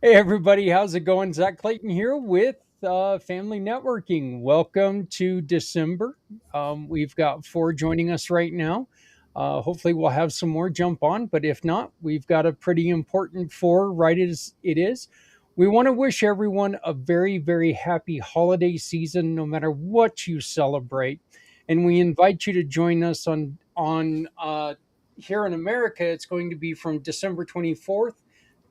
Hey everybody, how's it going? Zach Clayton here with Family Networking. Welcome to December. We've got four joining us right now. Hopefully, we'll have some more jump on, but if not, we've got a pretty important four right as it is. We want to wish everyone a very, very happy holiday season, no matter what you celebrate. And we invite you to join us on here in America. It's going to be from December 24th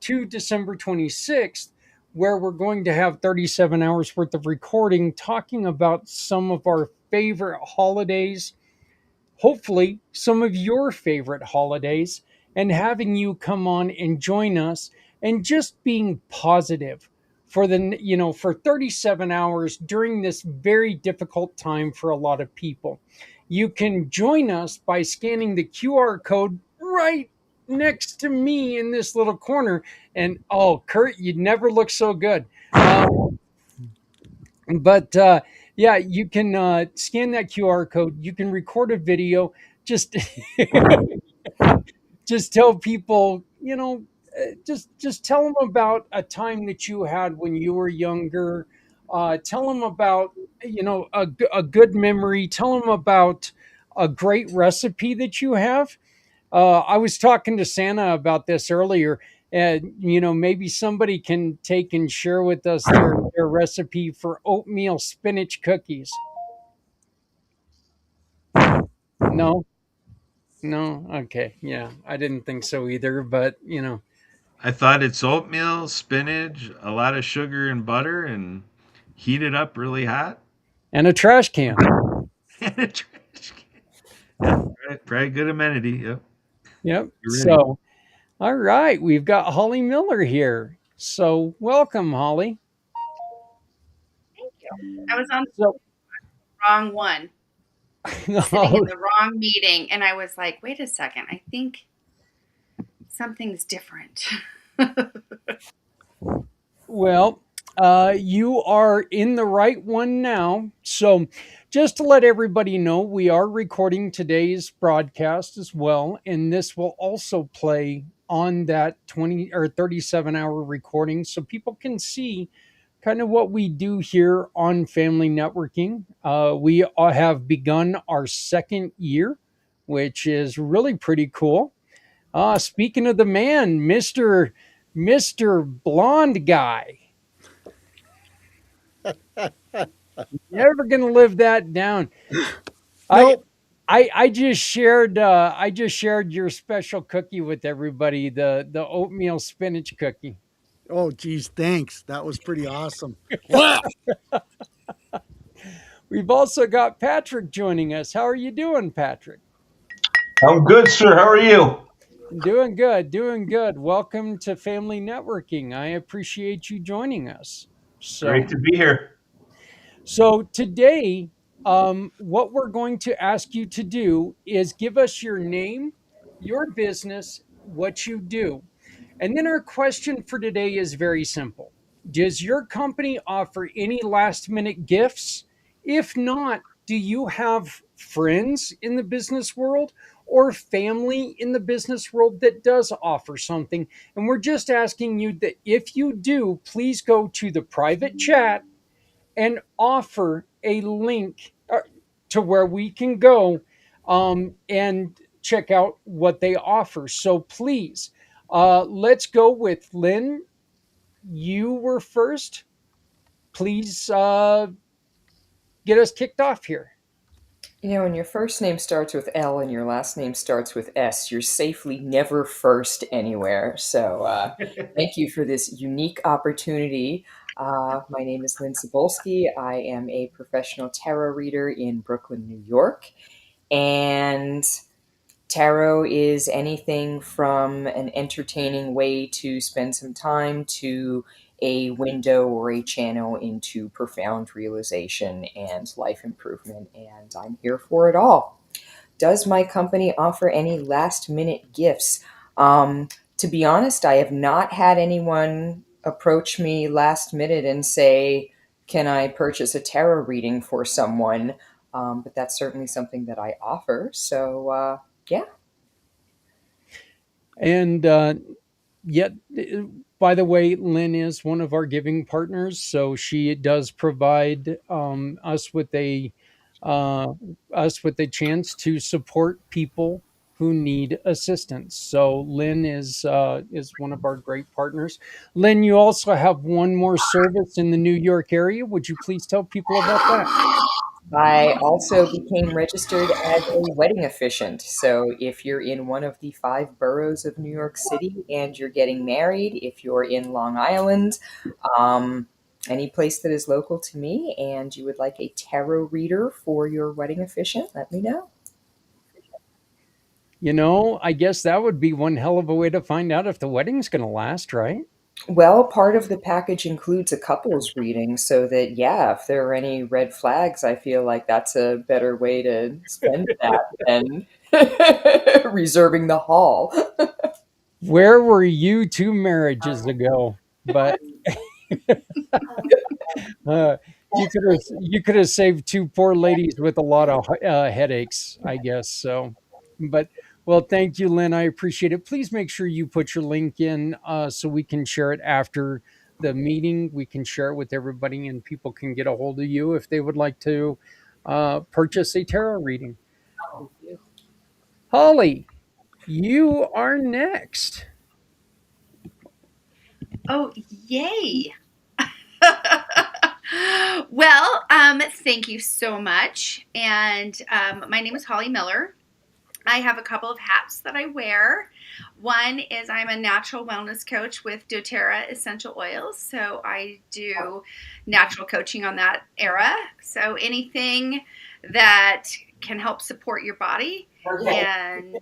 to December 26th, where we're going to have 37 hours worth of recording talking about some of our favorite holidays, hopefully, some of your favorite holidays, and having you come on and join us and just being positive for 37 hours during this very difficult time for a lot of people. You can join us by scanning the QR code right next to me in this little corner. And oh, Kurt, you never look so good. But yeah, you can scan that QR code. You can record a video. Just just tell people, just tell them about a time that you had when you were younger. Tell them about a good memory. Tell them about a great recipe that you have. I was talking to Santa about this earlier, and maybe somebody can take and share with us their recipe for oatmeal spinach cookies. No, no, okay, yeah, I didn't think so either, but I thought it's oatmeal, spinach, a lot of sugar and butter, and heat it up really hot. and a trash can. And a trash can. Yeah, very good amenity. Yep, Yep. you're ready. So, all right, we've got Holly Miller here. So, welcome, Holly. Thank you. I was on the So, wrong one, sitting in oh, the wrong meeting, and I was like, wait a second, I think something's different. well, you are in the right one now. So, just to let everybody know, we are recording today's broadcast as well, and this will also play on that 20 or 37-hour recording so people can see kind of what we do here on Family Networking. We have begun our second year, which is really pretty cool. Speaking of the man, Mister Blonde Guy, never gonna live that down. I Nope. I just shared your special cookie with everybody, the oatmeal spinach cookie. Oh, geez, thanks. That was pretty awesome. Wow. We've also got Patrick joining us. How are you doing, Patrick? I'm good, sir. How are you? Doing good, doing good. Welcome to Family Networking. I appreciate you joining us. Great So, to be here. so today, what we're going to ask you to do is give us your name, your business, what you do. And then our question for today is very simple. Does your company offer any last minute gifts? If not, do you have friends in the business world or family in the business world that does offer something? And we're just asking you that if you do, please go to the private chat and offer a link to where we can go and check out what they offer. So please, let's go with Lynn. You were first. Please get us kicked off here. When your first name starts with L and your last name starts with S, you're safely never first anywhere. So, thank you for this unique opportunity. My name is Lynn Cebulski. I am a professional tarot reader in Brooklyn, New York. And tarot is anything from an entertaining way to spend some time to a window or a channel into profound realization and life improvement. And I'm here for it all. Does my company offer any last minute gifts? To be honest, I have not had anyone approach me last minute and say, can I purchase a tarot reading for someone? But that's certainly something that I offer. So, yeah. And yet, by the way, Lynn is one of our giving partners, so she does provide uh, us with a chance to support people who need assistance. So Lynn is one of our great partners. Lynn, you also have one more service in the New York area. Would you please tell people about that? I also became registered as a wedding officiant. So if you're in one of the 5 boroughs of New York City and you're getting married, if you're in Long Island, um, any place that is local to me, and you would like a tarot reader for your wedding officiant, let me know. I guess that would be one hell of a way to find out if the wedding's going to last, right? Well, part of the package includes a couples reading, so that, yeah, if there are any red flags, I feel like that's a better way to spend that than reserving the hall. Where were you 2 marriages ago? But uh, you could have saved two poor ladies with a lot of headaches, I guess. So, but well, thank you, Lynn. I appreciate it. Please make sure you put your link in so we can share it after the meeting. We can share it with everybody, and people can get a hold of you if they would like to purchase a tarot reading. Holly, you are next. Oh, yay. Well, thank you so much. And my name is Holly Miller. I have a couple of hats that I wear. One is I'm a natural wellness coach with doTERRA essential oils. So I do natural coaching on that era. So anything that can help support your body and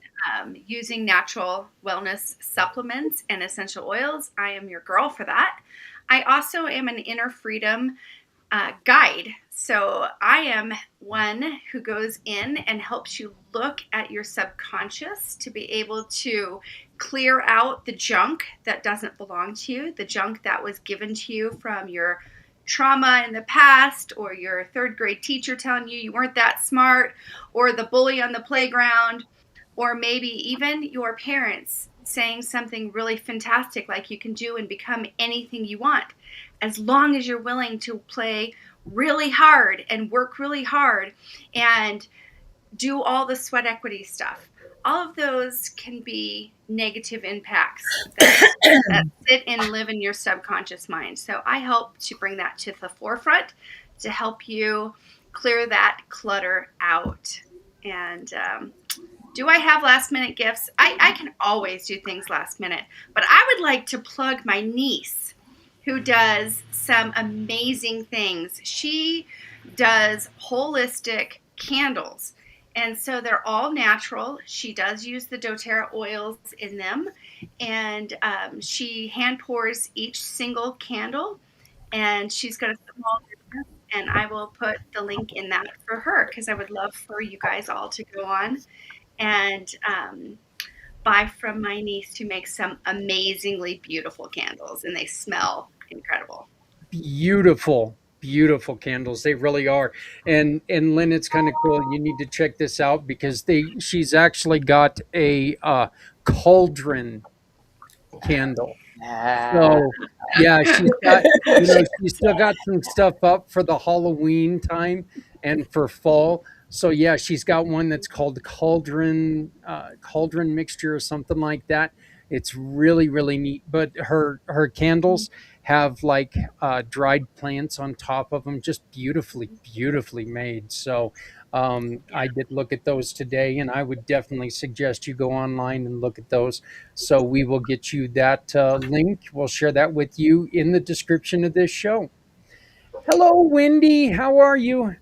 using natural wellness supplements and essential oils, I am your girl for that. I also am an inner freedom guide. So I am one who goes in and helps you look at your subconscious to be able to clear out the junk that doesn't belong to you, the junk that was given to you from your trauma in the past, or your 3rd grade teacher telling you weren't that smart, or the bully on the playground, or maybe even your parents saying something really fantastic like you can do and become anything you want, as long as you're willing to play really hard and work really hard and do all the sweat equity stuff. All of those can be negative impacts that sit and live in your subconscious mind. So I help to bring that to the forefront to help you clear that clutter out. And do I have last minute gifts? I can always do things last minute, but I would like to plug my niece who does some amazing things. She does holistic candles. And so they're all natural. She does use the doTERRA oils in them. And she hand pours each single candle. And she's got a small business. And I will put the link in that for her, because I would love for you guys all to go on and buy from my niece, who makes some amazingly beautiful candles. And they smell incredible. Beautiful candles. They really are. And Lynn, it's kind of cool. You need to check this out because she's actually got a cauldron candle. So yeah, she's still got some stuff up for the Halloween time and for fall. So yeah, she's got one that's called cauldron mixture or something like that. It's really really neat. But her candles have like dried plants on top of them, just beautifully made. So I did look at those today, and I would definitely suggest you go online and look at those. So we will get you that link. We'll share that with you in the description of this show. Hello, Wendy. How are you?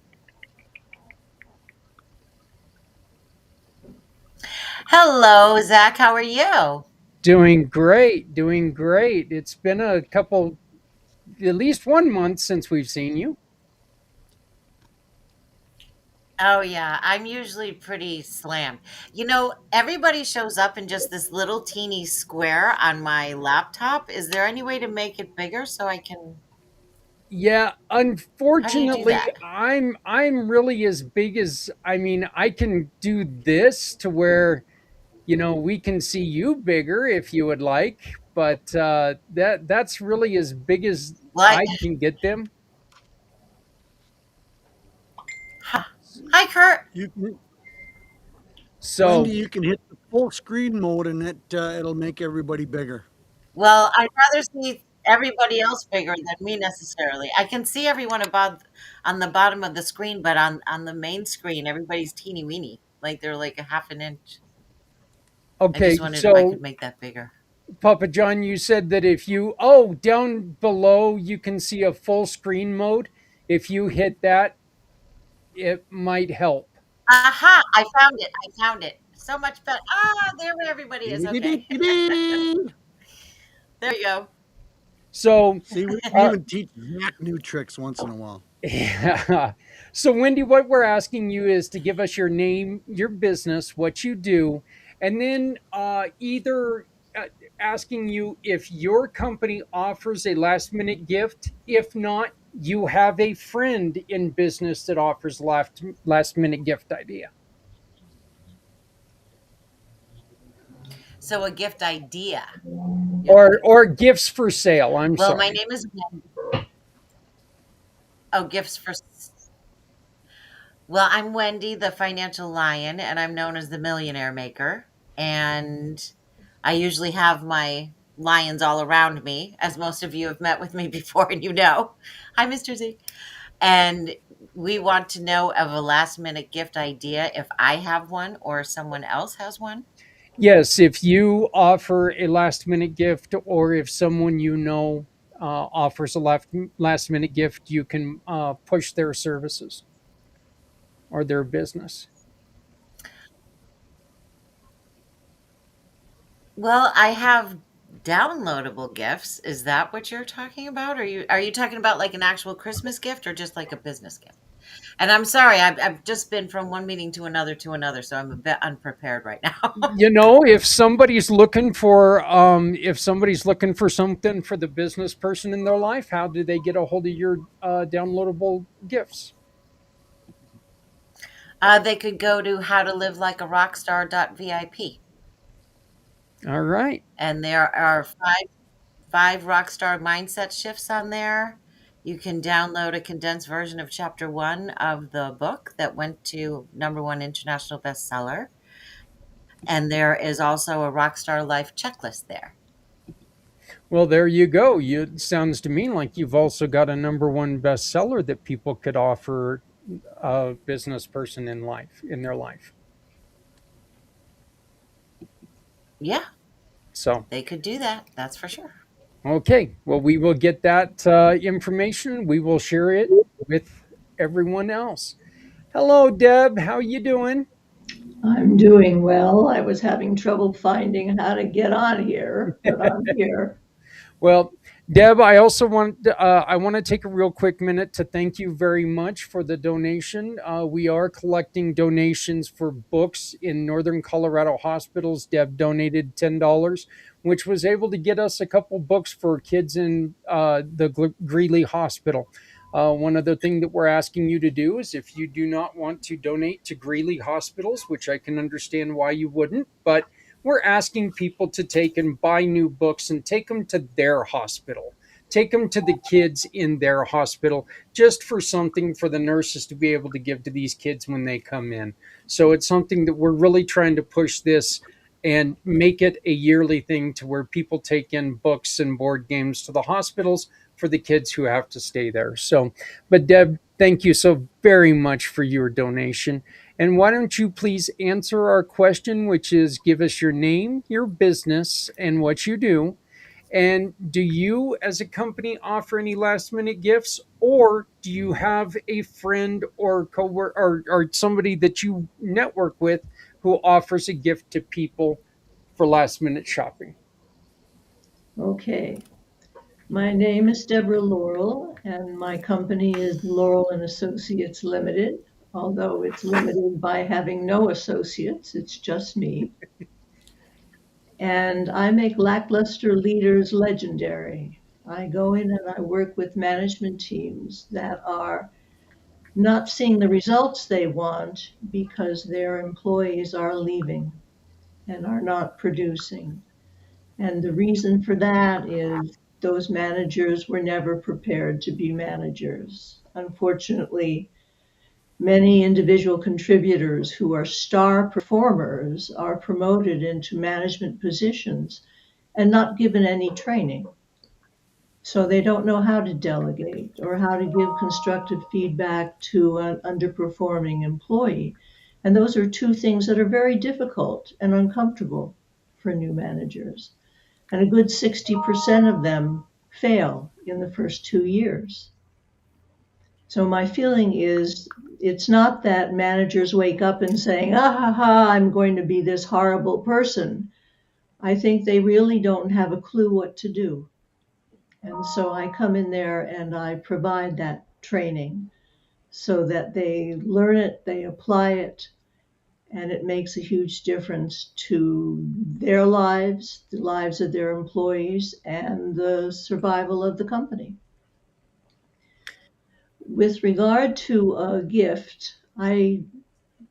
Hello, Zach. How are you? Doing great. It's been a couple, at least 1 month since we've seen you. Oh, yeah. I'm usually pretty slammed. Everybody shows up in just this little teeny square on my laptop. Is there any way to make it bigger so I can? Yeah, How do you do unfortunately, that? I'm really as big as, I mean, I can do this to where we can see you bigger if you would like, but that's really as big as Like, I can get them. hi, Kurt. You can, Wendy, So you can hit the full screen mode, and it'll make everybody bigger. Well, I'd rather see everybody else bigger than me necessarily. I can see everyone above on the bottom of the screen, but on the main screen, everybody's teeny weeny, like they're like a half an inch. I okay, just wondered if I so could make that bigger. Papa John, you said that if you down below you can see a full screen mode. If you hit that, it might help. Aha! I found it. I found it. So much better. Ah, there where everybody is. Okay. Dee-dee-dee-dee-dee. There you go. So See, we can uh, even teach Zach new tricks once in a while. yeah. So, Wendy, what we're asking you is to give us your name, your business, what you do, and then either asking you if your company offers a last minute gift. If not, you have a friend in business that offers last minute gift idea So a gift idea. or gifts for sale. I'm Well, my sorry. name is Oh, gifts for. Well, I'm Wendy, the financial lion, and I'm known as the millionaire maker. And I usually have my lions all around me, as most of you have met with me before and you know. Hi, Mr. Z. And we want to know of a last minute gift idea if I have one or someone else has one. Yes, if you offer a last minute gift or if someone you know offers a last minute gift, you can push their services or their business. Well, I have downloadable gifts. Is that what you're talking about? Are you talking about like an actual Christmas gift or just like a business gift? And I'm sorry, I've just been from one meeting to another, so I'm a bit unprepared right now. You know, if somebody's looking for something for the business person in their life, how do they get a hold of your downloadable gifts? They could go to howtolivelikearockstar.vip, All right. and there are five rockstar mindset shifts on there. You can download a condensed version of chapter 1 of the book that went to #1 international bestseller. And there is also a rockstar life checklist there. Well, there you go. It sounds to me like you've also got a #1 bestseller that people could offer a business person in their life. Yeah, So, they could do that. That's for sure. okay. Well, we will get that information. We will share it with everyone else. Hello, Deb. How you doing? I'm doing well. I was having trouble finding how to get on here, but I'm here. Well, Deb, I want to take a real quick minute to thank you very much for the donation. We are collecting donations for books in Northern Colorado hospitals. Deb donated $10, which was able to get us a couple books for kids in the Greeley Hospital. One other thing that we're asking you to do is if you do not want to donate to Greeley hospitals, which I can understand why you wouldn't, but we're asking people to take and buy new books and take them to their hospital. Take them to the kids in their hospital just for something for the nurses to be able to give to these kids when they come in. So it's something that we're really trying to push this and make it a yearly thing to where people take in books and board games to the hospitals for the kids who have to stay there. So, but Deb, thank you so very much for your donation. And why don't you please answer our question, which is give us your name, your business, and what you do. And do you, as a company, offer any last minute gifts, or do you have a friend or coworker or somebody that you network with who offers a gift to people for last minute shopping? Okay. My name is Deborah Laurel, and my company is Laurel and Associates Limited, although it's limited by having no associates, it's just me. And I make lackluster leaders legendary. I go in and I work with management teams that are not seeing the results they want because their employees are leaving and are not producing. And the reason for that is those managers were never prepared to be managers. Unfortunately, many individual contributors who are star performers are promoted into management positions and not given any training. So they don't know how to delegate or how to give constructive feedback to an underperforming employee. And those are two things that are very difficult and uncomfortable for new managers. And a good 60% of them fail in the first 2 years. So my feeling is it's not that managers wake up and saying, ah ha ha, I'm going to be this horrible person. I think they really don't have a clue what to do. And so I come in there and I provide that training so that they learn it, they apply it, and it makes a huge difference to their lives, the lives of their employees, and the survival of the company. With regard to a gift, I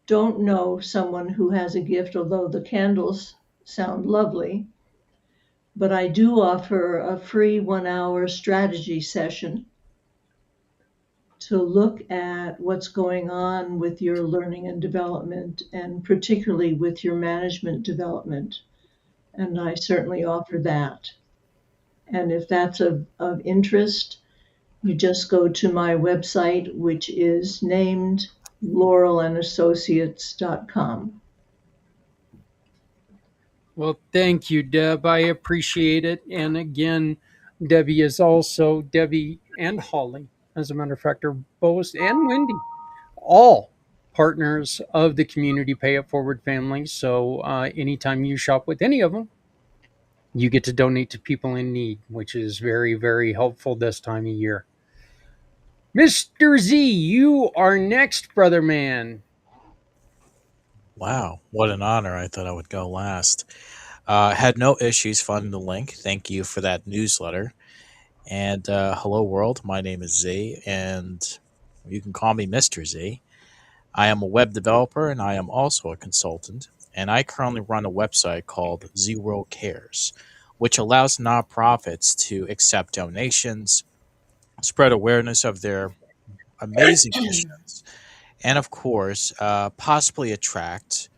don't know someone who has a gift, although the candles sound lovely, but I do offer a free 1 hour strategy session to look at what's going on with your learning and development, and particularly with your management development. And I certainly offer that. And if that's of interest, you just go to my website, which is named laurelandassociates.com. Well, thank you, Deb. I appreciate it. And again, Debbie and Holly, as a matter of fact, are both, and Wendy, all partners of the Community Pay It Forward family. So anytime you shop with any of them, you get to donate to people in need, which is very, very helpful this time of year. Mr. Z, you are next, brother man. Wow, what an honor. I thought I would go last. Had no issues finding the link. Thank you for that newsletter. And hello, world. My name is Z, and you can call me Mr. Z. I am a web developer, and I am also a consultant. And I currently run a website called Z World Cares, which allows nonprofits to accept donations, spread awareness of their amazing missions, and of course, possibly attract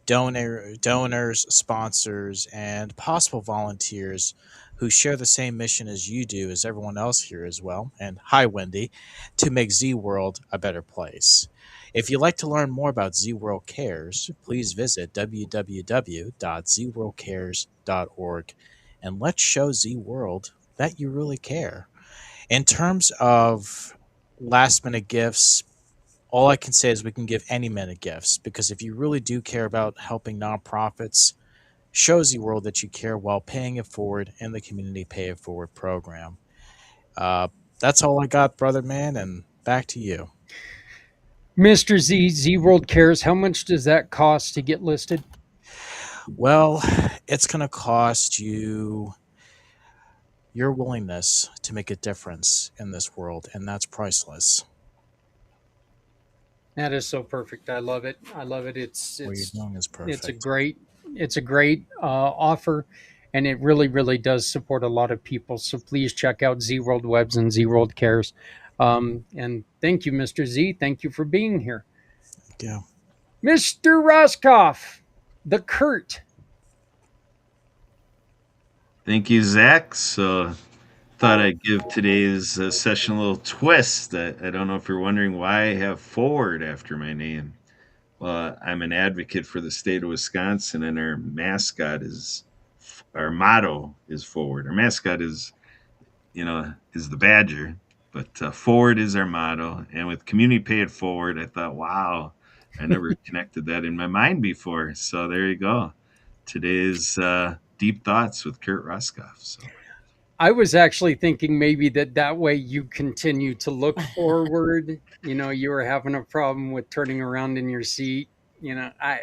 donors, sponsors, and possible volunteers who share the same mission as you do, as everyone else here as well. And hi, Wendy, to make Z World a better place. If you'd like to learn more about Z World Cares, please visit www.zworldcares.org and let's show Z World that you really care. In terms of last minute gifts, all I can say is we can give any minute gifts, because if you really do care about helping nonprofits, show Z World that you care while paying it forward in the Community Pay It Forward program. That's all I got, brother man, and back to you. Mr. Z, Z World Cares, how much does that cost to get listed? Well, it's going to cost you your willingness to make a difference in this world, and that's priceless. That is so perfect. I love it. I love it. It's What you're doing is perfect. it's a great offer, and it really, really does support a lot of people. So please check out Z World Webs and Z World Cares. And thank you, Mr. Z. Thank you for being here. Thank you. Mr. Roscoff, the Kurt. Thank you, Zach. So thought I'd give today's session a little twist. I don't know if you're wondering why I have Forward after my name. Well, I'm an advocate for the state of Wisconsin, and our motto is Forward. Our mascot is the Badger, but Forward is our motto. And with Community Pay It Forward, I thought, wow, I never connected that in my mind before. So there you go. Today's Deep Thoughts with Kurt Roscoff. So I was actually thinking maybe that way you continue to look forward. You were having a problem with turning around in your seat. I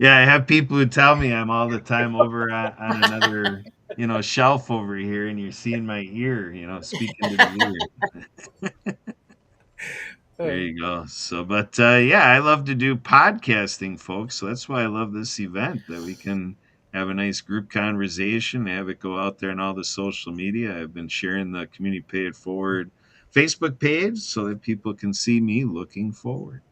have people who tell me I'm all the time over on another, shelf over here, and you're seeing my ear, speaking to the ear. There you go. So, I love to do podcasting, folks. So that's why I love this event, that we can have a nice group conversation, have it go out there on all the social media. I've been sharing the Community Pay It Forward Facebook page so that people can see me looking forward.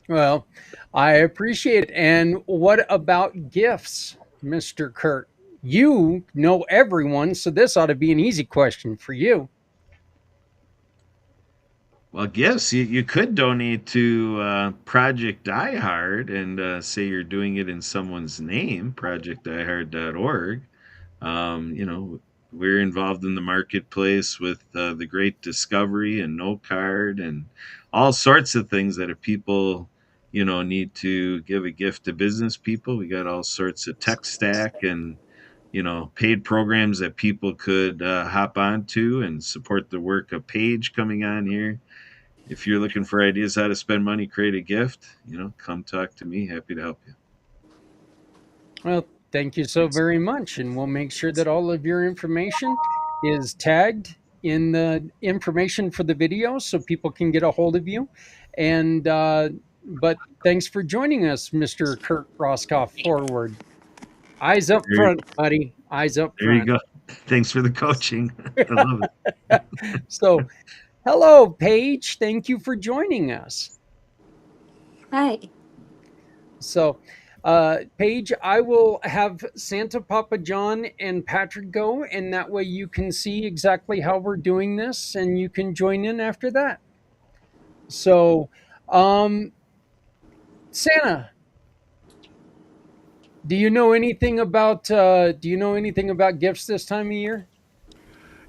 Well, I appreciate it. And what about gifts, Mr. Kurt? You know everyone, so this ought to be an easy question for you. Well, gifts, you could donate to Project DieHard and say you're doing it in someone's name, projectdiehard.org. We're involved in the marketplace with the Great Discovery and No Card and all sorts of things that if people, need to give a gift to business people, we got all sorts of tech stack and, paid programs that people could hop onto and support the work of Paige coming on here. If you're looking for ideas how to spend money, create a gift, come talk to me. Happy to help you. Well, thank you so very much. And we'll make sure that all of your information is tagged in the information for the video so people can get a hold of you. And, but thanks for joining us, Mr. Kurt Roskoff Forward. Eyes up front, buddy. Eyes up There you front. go. Thanks for the coaching. I love it. So, hello, Paige. Thank you for joining us. Hi. So, Paige, I will have Santa Papa John and Patrick go, and that way you can see exactly how we're doing this, and you can join in after that. So, Santa, do you know anything about gifts this time of year?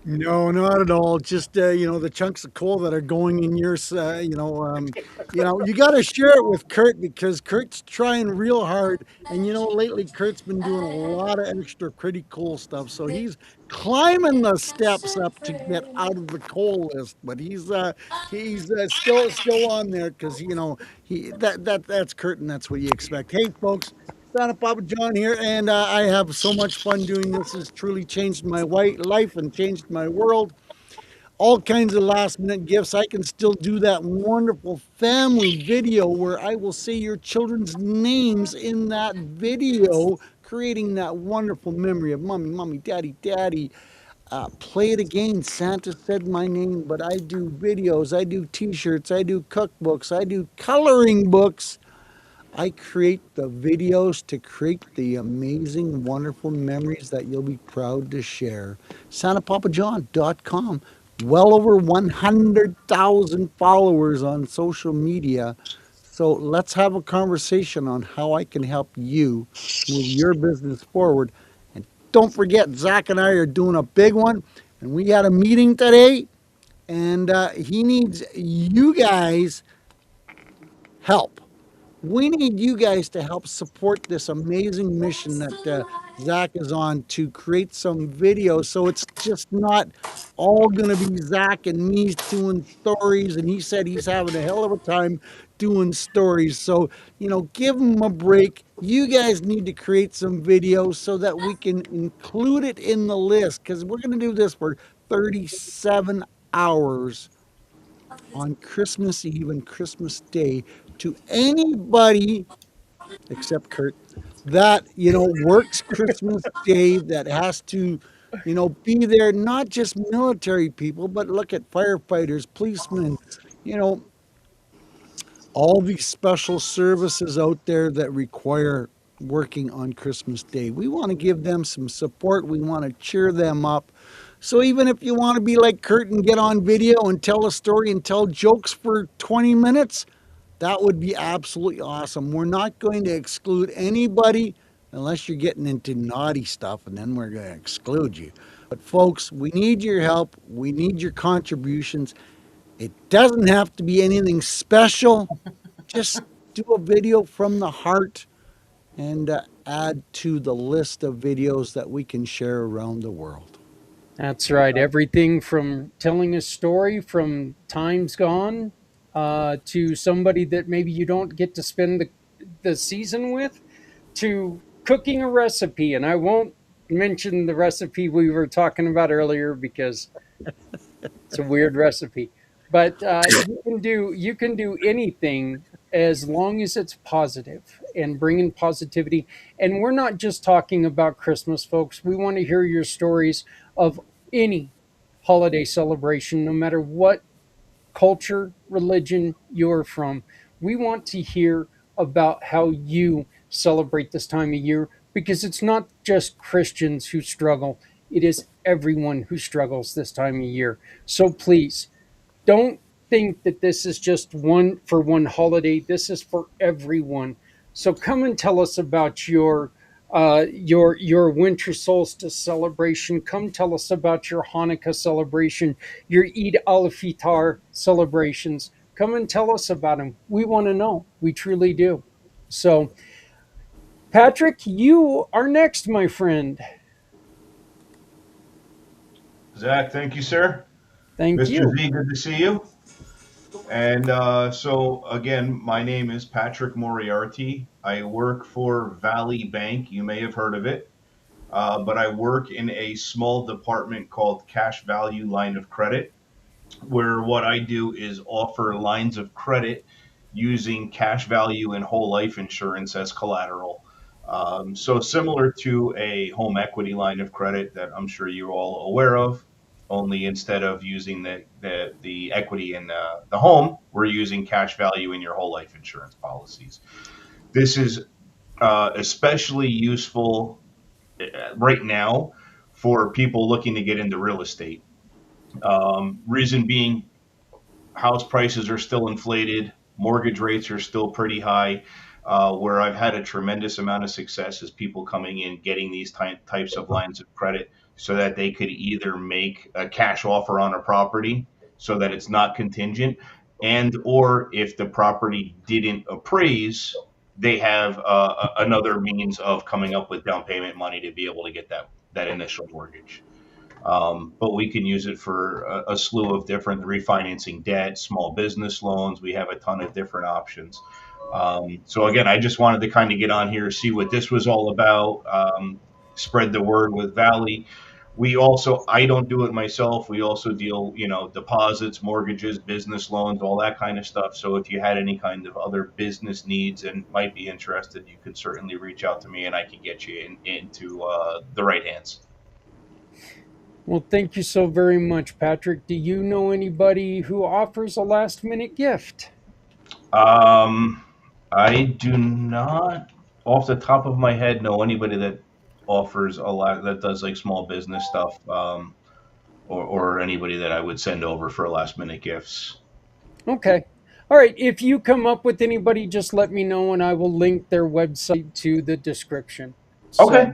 No, not at all. Just the chunks of coal that are going in yours. You got to share it with Kurt because Kurt's trying real hard, and lately Kurt's been doing a lot of extra pretty cool stuff. So he's climbing the steps up to get out of the coal list, but he's still on there because that's Kurt, and that's what you expect. Hey, folks. Santa Papa John here, and I have so much fun doing this. It's truly changed my life and changed my world. All kinds of last minute gifts. I can still do that wonderful family video where I will say your children's names in that video, creating that wonderful memory of mommy, mommy, daddy, daddy. Play it again. Santa said my name, but I do videos, I do t-shirts, I do cookbooks, I do coloring books. I create the videos to create the amazing, wonderful memories that you'll be proud to share. SantaPapaJohn.com. Well over 100,000 followers on social media. So let's have a conversation on how I can help you move your business forward. And don't forget, Zach and I are doing a big one. And we had a meeting today. And he needs you guys' help. We need you guys to help support this amazing mission that Zach is on to create some videos. So it's just not all going to be Zach and me doing stories. And he said he's having a hell of a time doing stories. So, give him a break. You guys need to create some videos so that we can include it in the list because we're going to do this for 37 hours on Christmas Eve and Christmas Day to anybody except Kurt that works Christmas Day, that has to be there. Not just military people, but look at firefighters, policemen, all these special services out there that require working on Christmas Day. We want to give them some support. We want to cheer them up. So even if you want to be like Kurt and get on video and tell a story and tell jokes for 20 minutes, that would be absolutely awesome. We're not going to exclude anybody unless you're getting into naughty stuff, and then we're going to exclude you. But folks, we need your help. We need your contributions. It doesn't have to be anything special. Just do a video from the heart and add to the list of videos that we can share around the world. That's right. Everything from telling a story from times gone to somebody that maybe you don't get to spend the season with, to cooking a recipe. And I won't mention the recipe we were talking about earlier because it's a weird recipe. But you can do anything as long as it's positive and bringing positivity. And we're not just talking about Christmas, folks. We want to hear your stories of any holiday celebration, no matter what culture, religion you're from. We want to hear about how you celebrate this time of year, because it's not just Christians who struggle, it is everyone who struggles this time of year. So please don't think that this is just one for one holiday. This is for everyone. So come and tell us about your winter solstice celebration. Come tell us about your Hanukkah celebration, your Eid al-Fitr celebrations. Come and tell us about them. We want to know. We truly do. So, Patrick, you are next, my friend. Zach, thank you, sir. Thank Mr. you. Z, good to see you. And so, again, my name is Patrick Moriarty. I work for Valley Bank. You may have heard of it. But I work in a small department called Cash Value Line of Credit, where what I do is offer lines of credit using cash value and whole life insurance as collateral. So similar to a home equity line of credit that I'm sure you're all aware of, only instead of using the equity in the home, we're using cash value in your whole life insurance policies. This is especially useful right now for people looking to get into real estate. Reason being, house prices are still inflated, mortgage rates are still pretty high. Where I've had a tremendous amount of success is people coming in, getting these types of lines of credit so that they could either make a cash offer on a property so that it's not contingent, and or if the property didn't appraise, they have another means of coming up with down payment money to be able to get that initial mortgage. But we can use it for a slew of different refinancing debt, small business loans. We have a ton of different options. So again, I just wanted to kind of get on here, see what this was all about, spread the word with Valley. We also, I don't do it myself. We also deal, deposits, mortgages, business loans, all that kind of stuff. So if you had any kind of other business needs and might be interested, you could certainly reach out to me and I can get you into the right hands. Well, thank you so very much, Patrick. Do you know anybody who offers a last minute gift? Um, I do not, off the top of my head, know anybody that offers a lot that does like small business stuff, or anybody that I would send over for last minute gifts. Okay. All right. If you come up with anybody, just let me know and I will link their website to the description. Okay.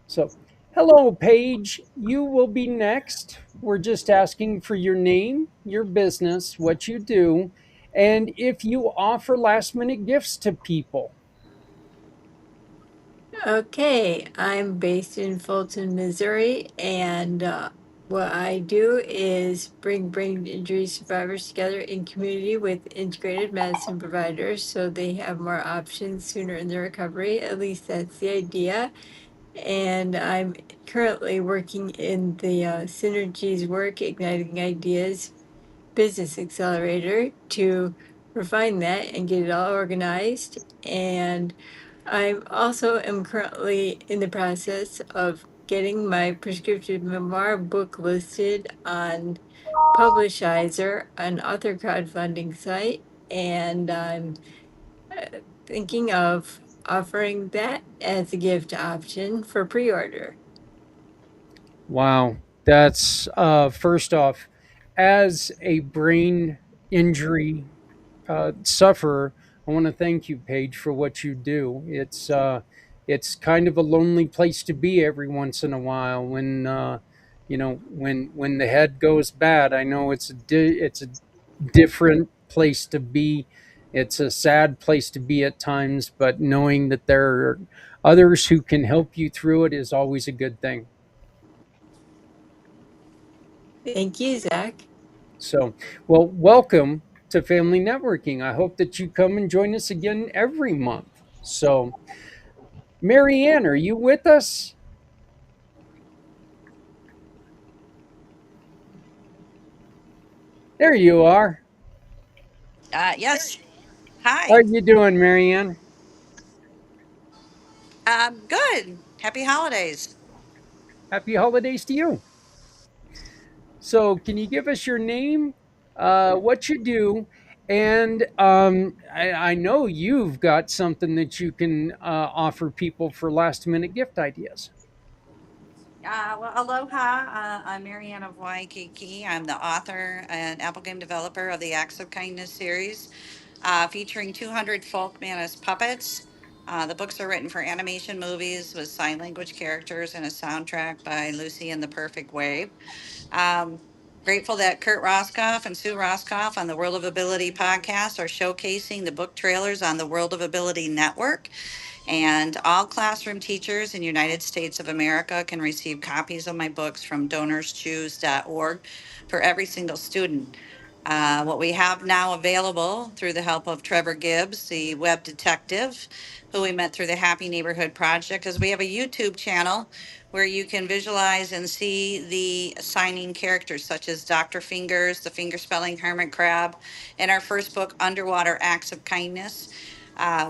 So hello, Paige. You will be next. We're just asking for your name, your business, what you do, and if you offer last minute gifts to people. Okay, I'm based in Fulton, Missouri, and what I do is bring brain injury survivors together in community with integrated medicine providers so they have more options sooner in their recovery. At least that's the idea. And I'm currently working in the Synergies Work Igniting Ideas Business Accelerator to refine that and get it all organized. And I also am currently in the process of getting my prescription memoir book listed on Publishizer, an author crowdfunding site, and I'm thinking of offering that as a gift option for pre-order. Wow. That's first off, as a brain injury sufferer, I want to thank you, Paige, for what you do. It's kind of a lonely place to be every once in a while when when the head goes bad. I know it's a different place to be. It's a sad place to be at times, but knowing that there are others who can help you through it is always a good thing. Thank you, Zach. So, well, welcome to Family Networking. I hope that you come and join us again every month. So, Marianne, are you with us? There you are. Yes. How Hi. are you doing, Marianne? Good. Happy holidays. Happy holidays to you. So, can you give us your name, what you do, and I know you've got something that you can offer people for last minute gift ideas. Well, aloha. I'm Marianne of Waikiki. I'm the author and Apple game developer of the Acts of Kindness series, featuring 200 folk Manus puppets. The books are written for animation movies with sign language characters and a soundtrack by Lucy and the Perfect Wave. Um, Grateful that Kurt Roscoff and Sue Roscoff on the World of Ability podcast are showcasing the book trailers on the World of Ability Network. And all classroom teachers in the United States of America can receive copies of my books from donorschoose.org for every single student. What we have now available through the help of Trevor Gibbs, the web detective, who we met through the Happy Neighborhood Project, is we have a YouTube channel where you can visualize and see the signing characters such as Dr. Fingers, the finger spelling hermit crab, and our first book, Underwater Acts of Kindness,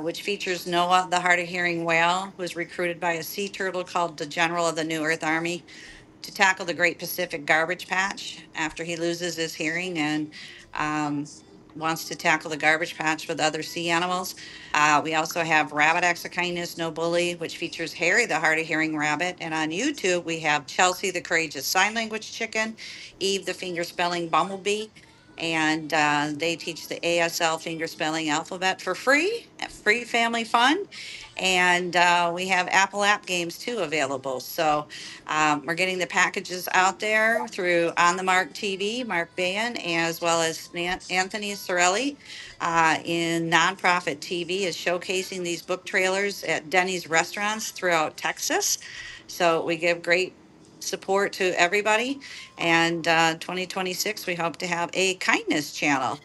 which features Noah, the hard of hearing whale, who was recruited by a sea turtle called the General of the New Earth Army to tackle the Great Pacific Garbage Patch after he loses his hearing and um, wants to tackle the garbage patch with other sea animals. We also have Rabbit Acts of Kindness, No Bully, which features Harry, the hard of hearing rabbit. And on YouTube, we have Chelsea, the courageous sign language chicken, Eve, the finger spelling bumblebee. And they teach the ASL finger spelling alphabet for free, free family fun. And we have Apple app games too available. So we're getting the packages out there through On the Mark TV, Mark Bayan, as well as Anthony Sorelli in Nonprofit TV is showcasing these book trailers at Denny's restaurants throughout Texas. So we give great support to everybody. And 2026, we hope to have a kindness channel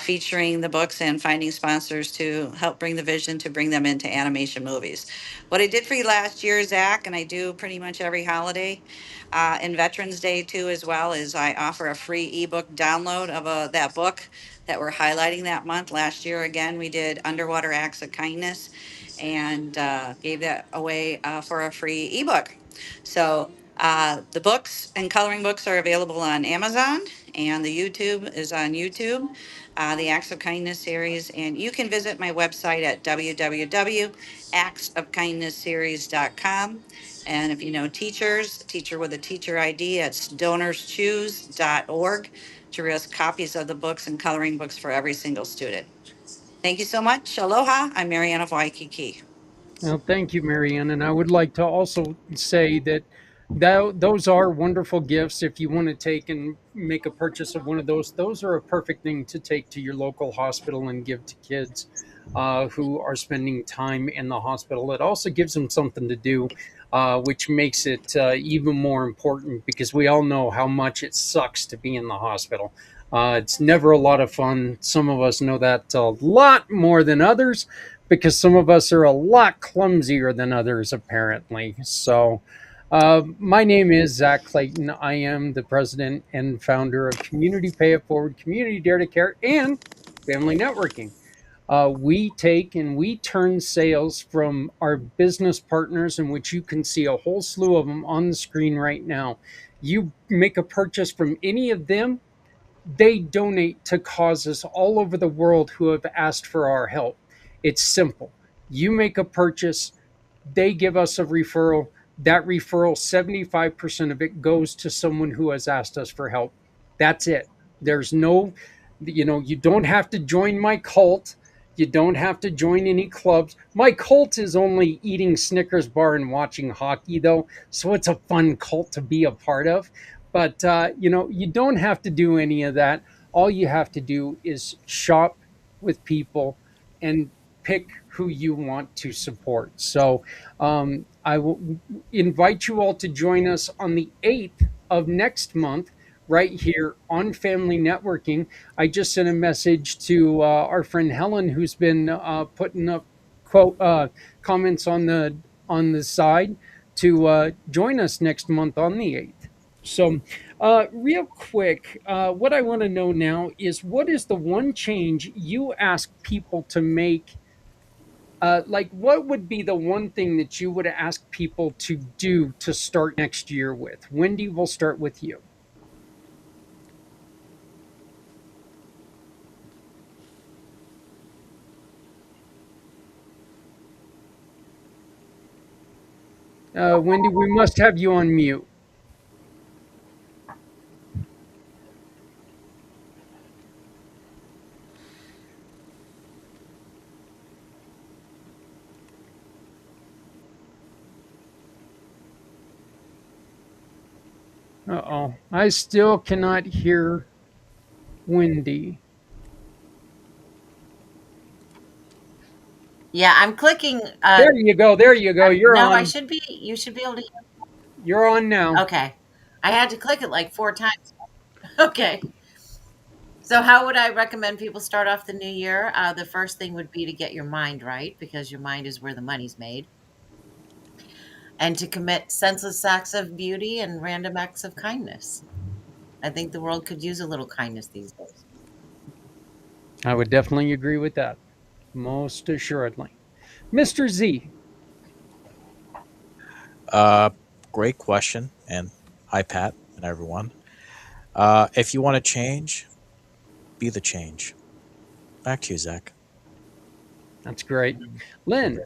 featuring the books and finding sponsors to help bring the vision to bring them into animation movies. What I did for you last year, Zach, and I do pretty much every holiday, and Veterans Day too, as well, is I offer a free ebook download of that book that we're highlighting that month. Last year, again, we did Underwater Acts of Kindness and gave that away for a free ebook. So the books and coloring books are available on Amazon, and the YouTube is on YouTube, the Acts of Kindness series. And you can visit my website at www.actsofkindnessseries.com. And if you know teachers, teacher with a teacher ID, it's donorschoose.org to risk copies of the books and coloring books for every single student. Thank you so much. Aloha. I'm Marianne of Waikiki. Well, thank you, Marianne. And I would like to also say that those are wonderful gifts. If you want to take and make a purchase of one of those are a perfect thing to take to your local hospital and give to kids who are spending time in the hospital. It also gives them something to do, which makes it even more important because we all know how much it sucks to be in the hospital. It's never a lot of fun. Some of us know that a lot more than others because some of us are a lot clumsier than others, apparently. So, my name is Zach Clayton. I am the president and founder of Community Pay It Forward, Community Dare to Care, and Family Networking. We take and we turn sales from our business partners, in which you can see a whole slew of them on the screen right now. You make a purchase from any of them, they donate to causes all over the world who have asked for our help. It's simple. You make a purchase, they give us a referral. That referral, 75% of it goes to someone who has asked us for help. That's it. There's no, you don't have to join my cult. You don't have to join any clubs. My cult is only eating Snickers bar and watching hockey, though. So it's a fun cult to be a part of. But, you don't have to do any of that. All you have to do is shop with people and pick who you want to support. So I will invite you all to join us on the 8th of next month, right here on Family Networking. I just sent a message to our friend Helen, who's been putting up quote comments on the side to join us next month on the 8th. So, real quick, what I want to know now is what is the one change you ask people to make? Like, what would be the one thing that you would ask people to do to start next year with? Wendy, we'll start with you. Wendy, we must have you on mute. Uh-oh. I still cannot hear Wendy. Yeah, I'm clicking. There you go. There you go. You're no, on. I should be. You should be able to. You're on now. Okay, I had to click it like 4 times. Okay. So, how would I recommend people start off the new year? The first thing would be to get your mind right, because your mind is where the money's made, and to commit senseless acts of beauty and random acts of kindness. I think the world could use a little kindness these days. I would definitely agree with that. Most assuredly. Mr. Z. Great question. And hi, Pat, and everyone. If you want to change, be the change. Back to you, Zach. That's great. Lynn.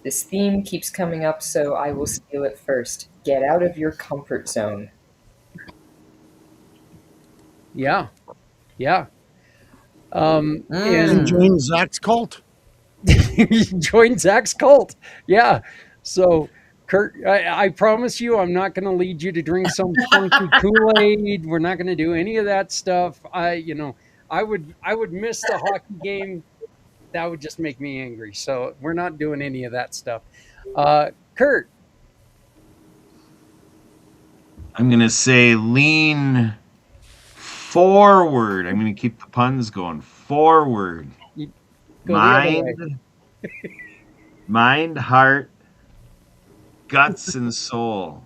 This theme keeps coming up, so I will steal it first. Get out of your comfort zone. Yeah. Yeah. And And join Zach's cult. join Zach's cult. Yeah. So, Kurt, I promise you, I'm not going to lead you to drink some funky Kool-Aid. We're not going to do any of that stuff. I would miss the hockey game. That would just make me angry. So we're not doing any of that stuff. Kurt. I'm going to say lean forward. I'm going to keep the puns going. Forward. Go the other way. Mind, heart, guts, and soul.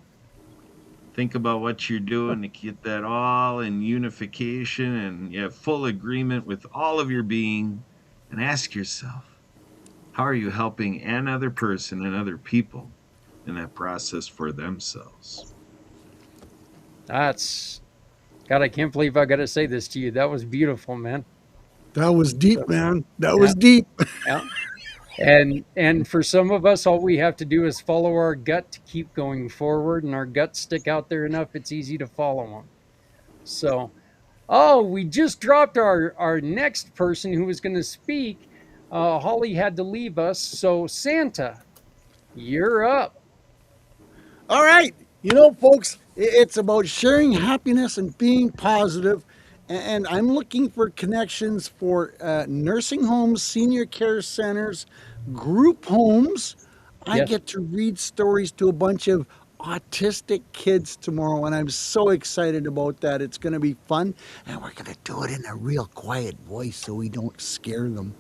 Think about what you're doing to get that all in unification and you have full agreement with all of your being. And ask yourself, how are you helping another person and other people in that process for themselves? That's God. I can't believe I got to say this to you. That was beautiful, man. That was deep, man. That was deep. Yeah. And for some of us, all we have to do is follow our gut to keep going forward, and our guts stick out there enough. It's easy to follow them. So, we just dropped our next person who was going to speak. Holly had to leave us. So, Santa, you're up. All right. You know, folks, it's about sharing happiness and being positive. And I'm looking for connections for nursing homes, senior care centers, group homes. I Yes. get to read stories to a bunch of autistic kids tomorrow, and I'm so excited about that. It's going to be fun, and we're going to do it in a real quiet voice so we don't scare them.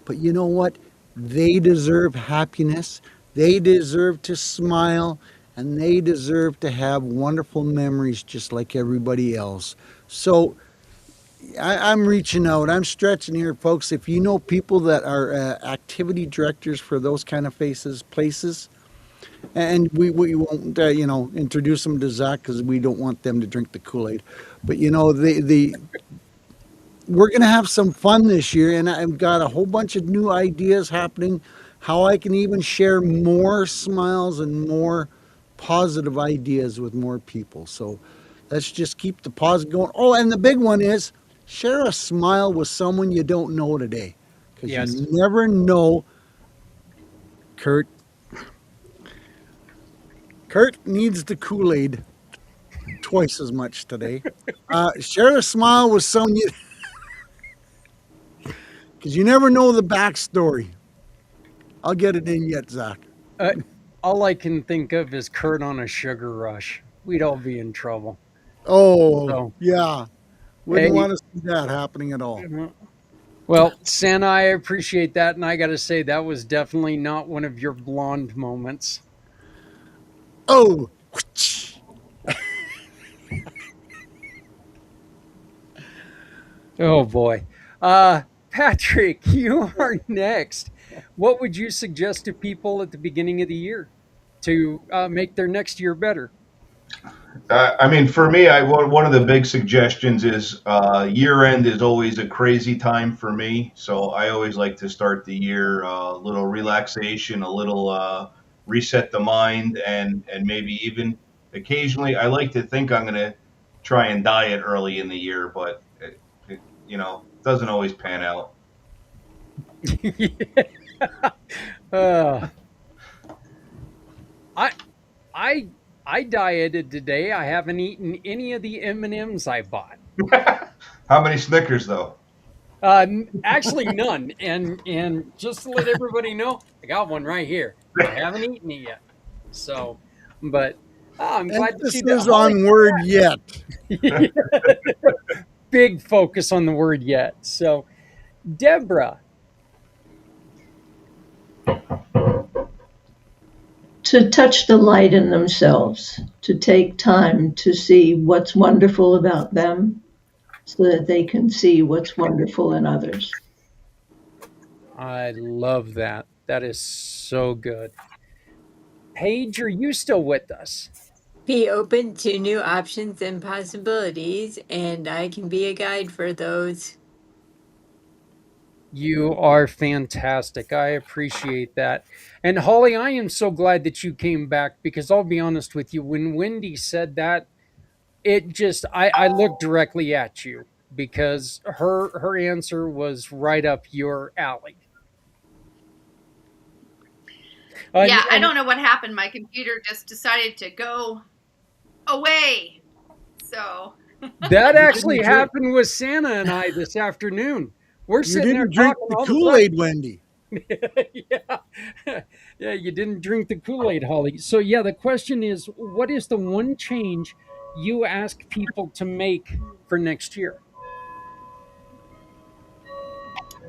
But you know what? They deserve happiness, they deserve to smile, and they deserve to have wonderful memories just like everybody else. So I'm reaching out. I'm stretching here, folks. If you know people that are activity directors for those kind of places, and we won't, introduce them to Zach because we don't want them to drink the Kool-Aid. But we're going to have some fun this year, and I've got a whole bunch of new ideas happening. How I can even share more smiles and more positive ideas with more people. So let's just keep the positive going. Oh, and the big one is share a smile with someone you don't know today, because Yes. you never know. Kurt needs the Kool-Aid twice as much today. Share a smile with someone you, because you never know the backstory. I'll get it in yet, Zach. All I can think of is Kurt on a sugar rush. We'd all be in trouble. Oh, So, yeah. Wouldn't hey, want to see that happening at all. well, Santa, I appreciate that, and I got to say that was definitely not one of your blonde moments. Oh, Oh boy. Patrick, you are next. What would you suggest to people at the beginning of the year to make their next year better? I mean, for me, one of the big suggestions is year end is always a crazy time for me. So I always like to start the year a little relaxation, a little reset the mind, and maybe even occasionally I like to think I'm going to try and diet early in the year, but doesn't always pan out. uh, I I I dieted today. I haven't eaten any of the M&Ms I bought. How many Snickers though? Actually, none. And just to let everybody know, I got one right here. I haven't eaten it yet. So, but I'm glad to see that. Emphasis on word yet. Big focus on the word yet. So, Deborah. To touch the light in themselves, to take time to see what's wonderful about them so that they can see what's wonderful in others. I love that. That is so good. Paige, are you still with us? Be open to new options and possibilities, and I can be a guide for those. You are fantastic. I appreciate that. And Holly, I am so glad that you came back because I'll be honest with you, when Wendy said that, I looked directly at you because her answer was right up your alley. Yeah, I don't know what happened. My computer just decided to go away. So that actually happened with Santa and I this afternoon. We're sitting there drink talking the all Kool-Aid, Wendy. Yeah, you didn't drink the Kool-Aid, Holly. So yeah, the question is, what is the one change you ask people to make for next year?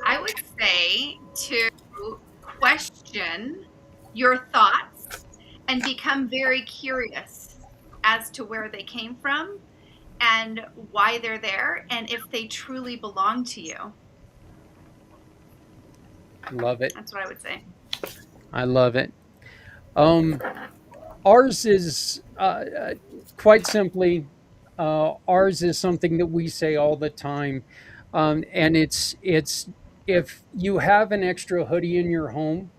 I would say to question your thoughts and become very curious as to where they came from and why they're there and if they truly belong to you. Love it. That's what I would say. I love it. Ours is quite simply, ours is something that we say all the time, and it's if you have an extra hoodie in your home,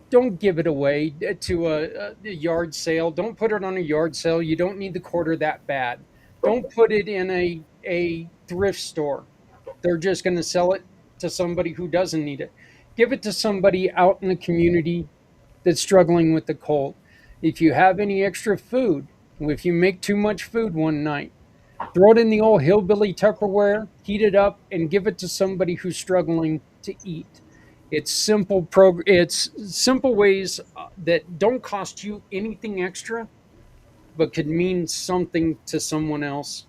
don't give it away to a yard sale. Don't put it on a yard sale. You don't need the quarter that bad. Don't put it in a thrift store. They're just going to sell it to somebody who doesn't need it. Give it to somebody out in the community that's struggling with the cold. If you have any extra food, if you make too much food one night, throw it in the old hillbilly Tupperware, heat it up, and give it to somebody who's struggling to eat. It's simple ways that don't cost you anything extra, but could mean something to someone else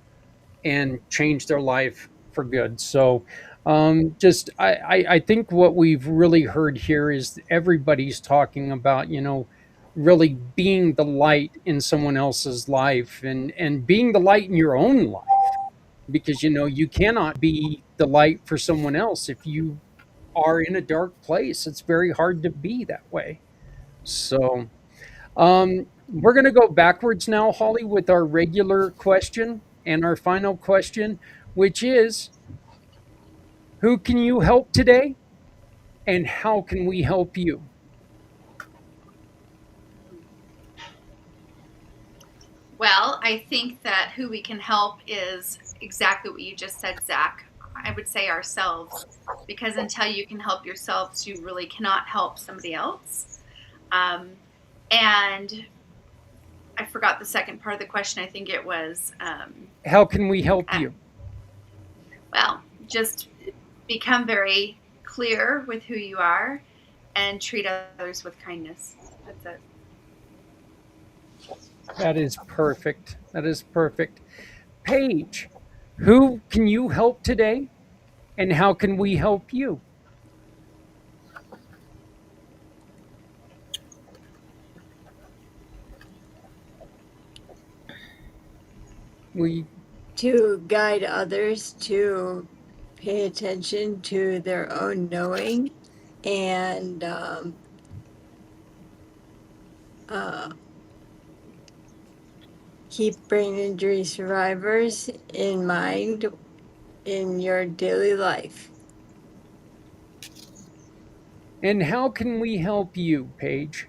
and change their life for good. So, I think what we've really heard here is everybody's talking about, really being the light in someone else's life and being the light in your own life because, you cannot be the light for someone else if you are in a dark place. It's very hard to be that way. So, we're going to go backwards now, Holly, with our regular question and our final question, which is, who can you help today and how can we help you? Well, I think that who we can help is exactly what you just said, Zach. I would say ourselves, because until you can help yourselves, you really cannot help somebody else. And I forgot the second part of the question. I think it was how can we help you? Well, just become very clear with who you are and treat others with kindness. That's it. That is perfect. That is perfect. Paige, who can you help today and how can we help you? We to guide others to pay attention to their own knowing and keep brain injury survivors in mind in your daily life. And how can we help you, Paige?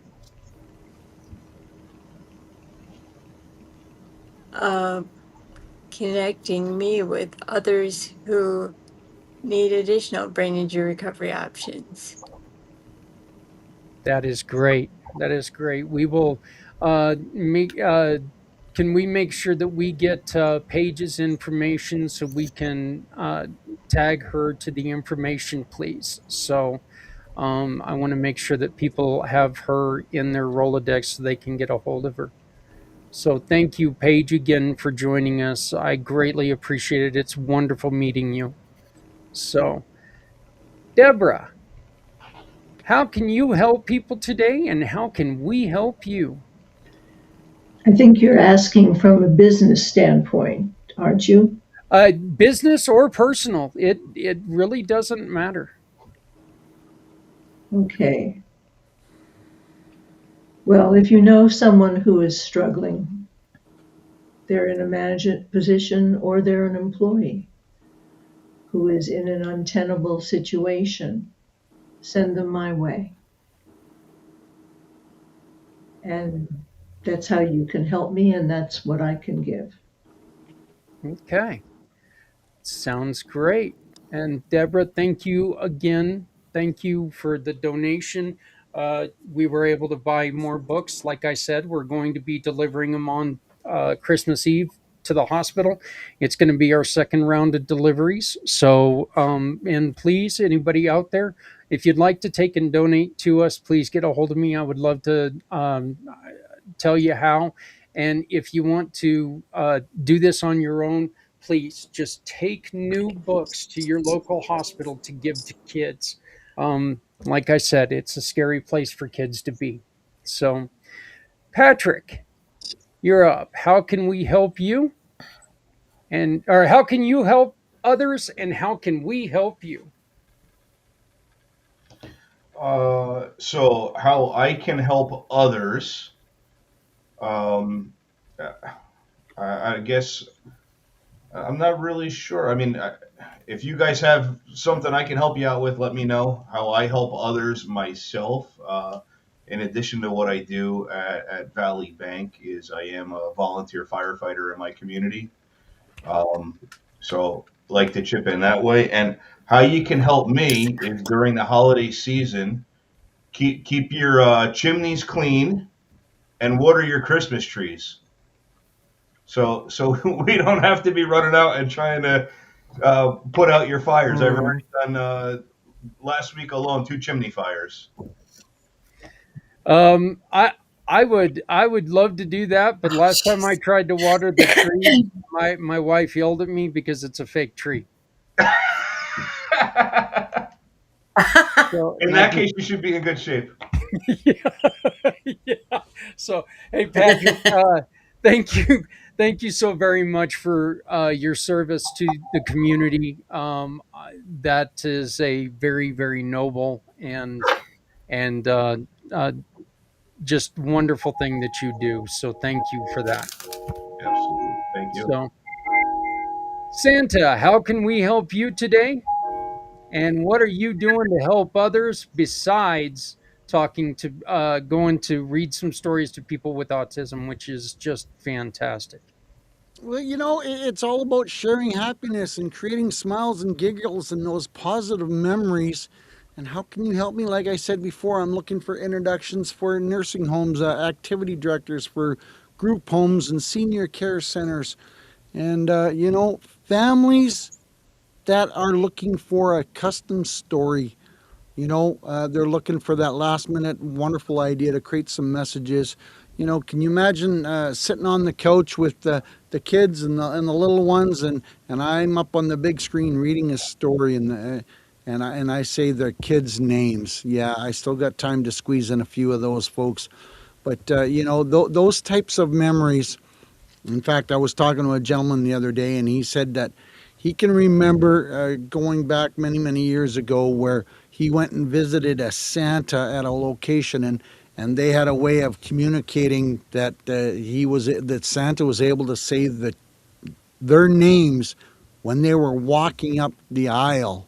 Connecting me with others who need additional brain injury recovery options. That is great. That is great. We will make. Can we make sure that we get Paige's information so we can tag her to the information, please? So I want to make sure that people have her in their Rolodex so they can get a hold of her. So thank you, Paige, again for joining us. I greatly appreciate it. It's wonderful meeting you. So, Deborah, how can you help people today, and how can we help you? I think you're asking from a business standpoint, aren't you? Business or personal, it really doesn't matter. Okay. Well, if you know someone who is struggling, they're in a management position or they're an employee who is in an untenable situation, send them my way. And that's how you can help me, and that's what I can give. Okay. Sounds great. And Deborah, thank you again. Thank you for the donation. We were able to buy more books. Like I said, we're going to be delivering them on Christmas Eve to the hospital. It's going to be our second round of deliveries. So, and please, anybody out there, if you'd like to take and donate to us, please get a hold of me. I would love to tell you how. And if you want to do this on your own, please just take new books to your local hospital to give to kids. Like I said, it's a scary place for kids to be. So, Patrick, you're up. How can we help you? And or how can you help others? And how can we help you? So how I can help others, um, I guess I'm not really sure. I mean, if you guys have something I can help you out with, let me know. How I help others myself, in addition to what I do at Valley Bank, is I am a volunteer firefighter in my community. Um, so like to chip in that way. And how you can help me is during the holiday season, keep your chimneys clean and water your Christmas trees. So we don't have to be running out and trying to put out your fires. I've already done last week alone 2 chimney fires. I would love to do that, but last time I tried to water the tree, my wife yelled at me because it's a fake tree. So, In that case, you should be in good shape. yeah. So, hey, Patrick, thank you so very much for your service to the community. That is a very, very noble and uh, just wonderful thing that you do. So, thank you for that. Absolutely. Thank you. So, Santa, how can we help you today? And what are you doing to help others besides talking to going to read some stories to people with autism, which is just fantastic. Well, it's all about sharing happiness and creating smiles and giggles and those positive memories. And how can you help me? Like I said before, I'm looking for introductions for nursing homes, activity directors for group homes and senior care centers. And, families that are looking for a custom story. They're looking for that last minute wonderful idea to create some messages. Can you imagine sitting on the couch with the kids and the little ones, and I'm up on the big screen reading a story, and I say the kids' names. Yeah, I still got time to squeeze in a few of those folks, but those types of memories In fact, I was talking to a gentleman the other day, and he said that he can remember going back many, many years ago where he went and visited a Santa at a location, and they had a way of communicating that that Santa was able to say their names when they were walking up the aisle.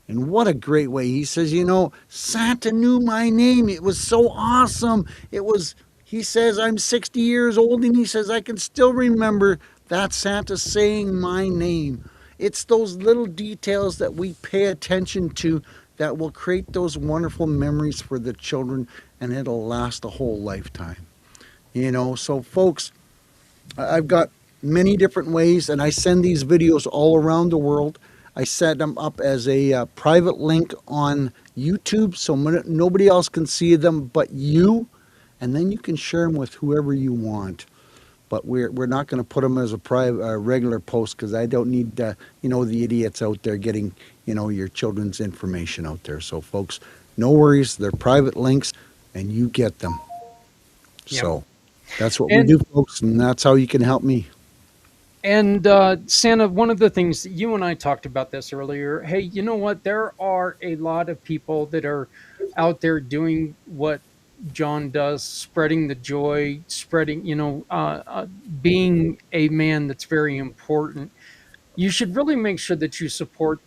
And what a great way. He says, Santa knew my name. It was so awesome. He says, I'm 60 years old, and he says, I can still remember that Santa saying my name. It's those little details that we pay attention to that will create those wonderful memories for the children, and it'll last a whole lifetime. So folks, I've got many different ways, and I send these videos all around the world. I set them up as a private link on YouTube so nobody else can see them but you, and then you can share them with whoever you want. But we're not going to put them as a regular post, because I don't need the idiots out there getting your children's information out there. So folks, no worries, they're private links, and you get them. Yep. So that's what we do, folks, and that's how you can help me. And Santa, one of the things that you and I talked about this earlier, hey, you know what? There are a lot of people that are out there doing what John does, spreading the joy, being a man that's very important. You should really make sure that you support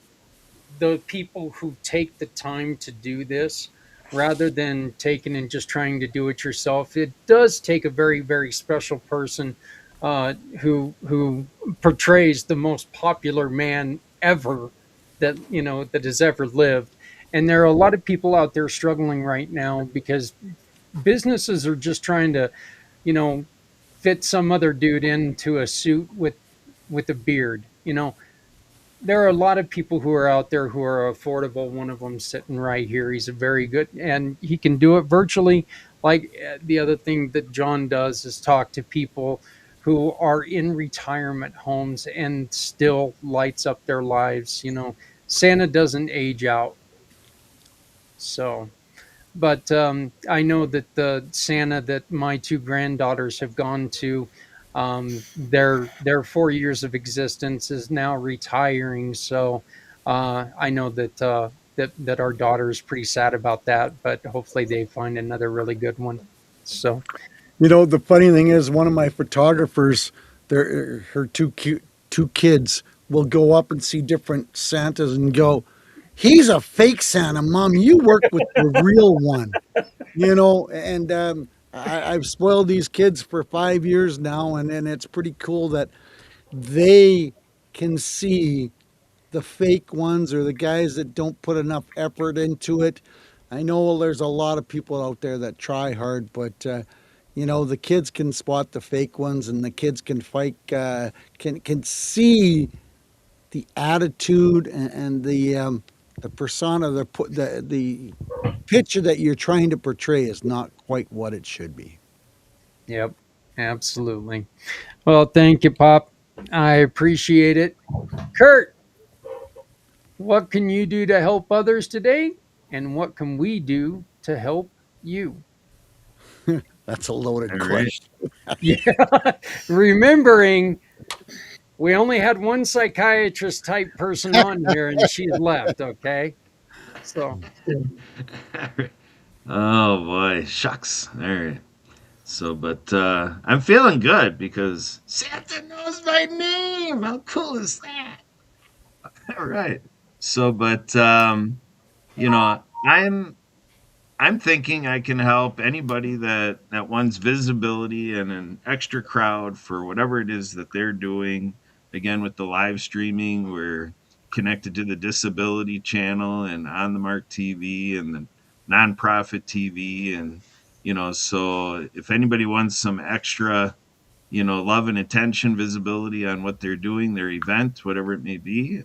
the people who take the time to do this rather than taking and just trying to do it yourself. It does take a very, very special person who portrays the most popular man ever that has ever lived. And there are a lot of people out there struggling right now because businesses are just trying to, fit some other dude into a suit with a beard. There are a lot of people who are out there who are affordable. One of them sitting right here. He's a very good, and he can do it virtually. Like the other thing that John does is talk to people who are in retirement homes and still lights up their lives. Santa doesn't age out. So, but I know that the Santa that my two granddaughters have gone to, their 4 years of existence is now retiring. So I know that our daughter is pretty sad about that, but hopefully they find another really good one. So. The funny thing is, one of my photographers, her two kids will go up and see different Santas and go, he's a fake Santa, Mom. You work with the real one, and I've spoiled these kids for 5 years now, and it's pretty cool that they can see the fake ones or the guys that don't put enough effort into it. I know there's a lot of people out there that try hard, but the kids can spot the fake ones, and the kids can can see the attitude and the persona, the picture that you're trying to portray is not quite what it should be. Yep, absolutely. Well, thank you, Pop. I appreciate it. Kurt, what can you do to help others today? And what can we do to help you? That's a loaded All right. question. Yeah. Remembering we only had one psychiatrist type person on here and she's left, okay? So Oh boy, shucks. All right. So, but I'm feeling good because Santa knows my name. How cool is that? All right. So, but I'm thinking I can help anybody that wants visibility and an extra crowd for whatever it is that they're doing. Again, with the live streaming, we're connected to the Disability Channel and On the Mark TV and the nonprofit TV, and so if anybody wants some extra, love and attention, visibility on what they're doing, their event, whatever it may be,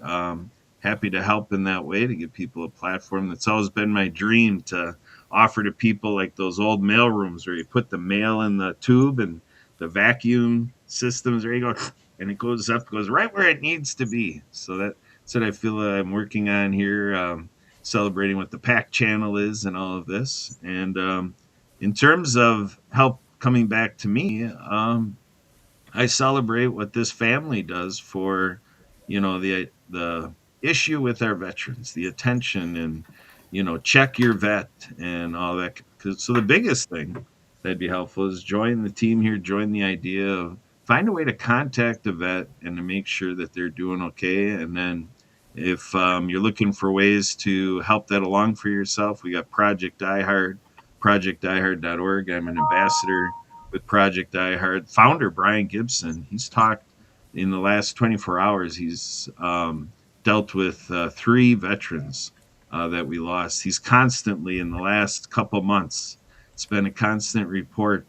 happy to help in that way to give people a platform. That's always been my dream, to offer to people like those old mail rooms where you put the mail in the tube and the vacuum systems, there you go, and it goes right where it needs to be. So that's what I feel I'm working on here, celebrating what the PAC channel is and all of this. And in terms of help coming back to me, I celebrate what this family does for, the issue with our veterans, the attention, and check your vet and all that. So the biggest thing that'd be helpful is join the team here, join the idea of find a way to contact the vet and to make sure that they're doing okay. And then if you're looking for ways to help that along for yourself, we got Project DieHard, projectdiehard.org. I'm an ambassador with Project DieHard. Founder Brian Gibson, he's talked in the last 24 hours. He's dealt with 3 veterans that we lost. He's constantly, in the last couple months, it's been a constant report.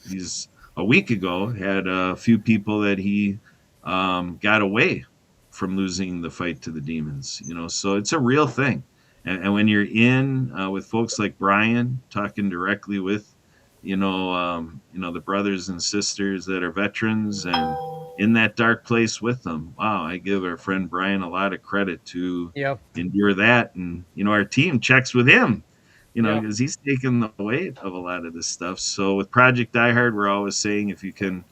He's a week ago had a few people that he got away from losing the fight to the demons. So it's a real thing. And when you're in with folks like Brian, talking directly with the brothers and sisters that are veterans and in that dark place with them. Wow, I give our friend Brian a lot of credit to Yep. endure that. And, our team checks with him, Yep. because he's taken the weight of a lot of this stuff. So with Project DieHard, we're always saying if you can,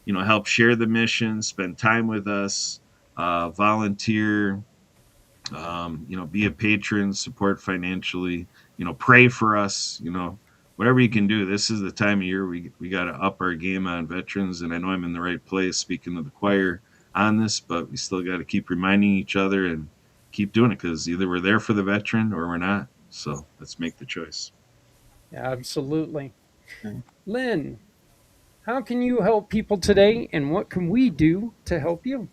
help share the mission, spend time with us, volunteer, be a patron, support financially, pray for us, whatever you can do. This is the time of year we got to up our game on veterans. And I know I'm in the right place speaking to the choir on this, but we still got to keep reminding each other and keep doing it, because either we're there for the veteran or we're not. So let's make the choice. Absolutely. Lynn, how can you help people today, and what can we do to help you?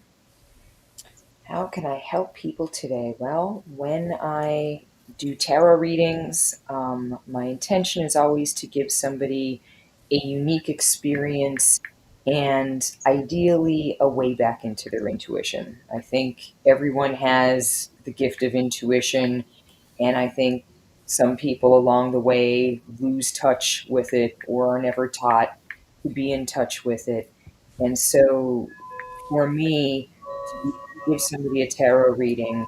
How can I help people today? Well, when I do tarot readings, my intention is always to give somebody a unique experience and ideally a way back into their intuition. I think everyone has the gift of intuition, and I think some people along the way lose touch with it or are never taught to be in touch with it. And so for me, to give somebody a tarot reading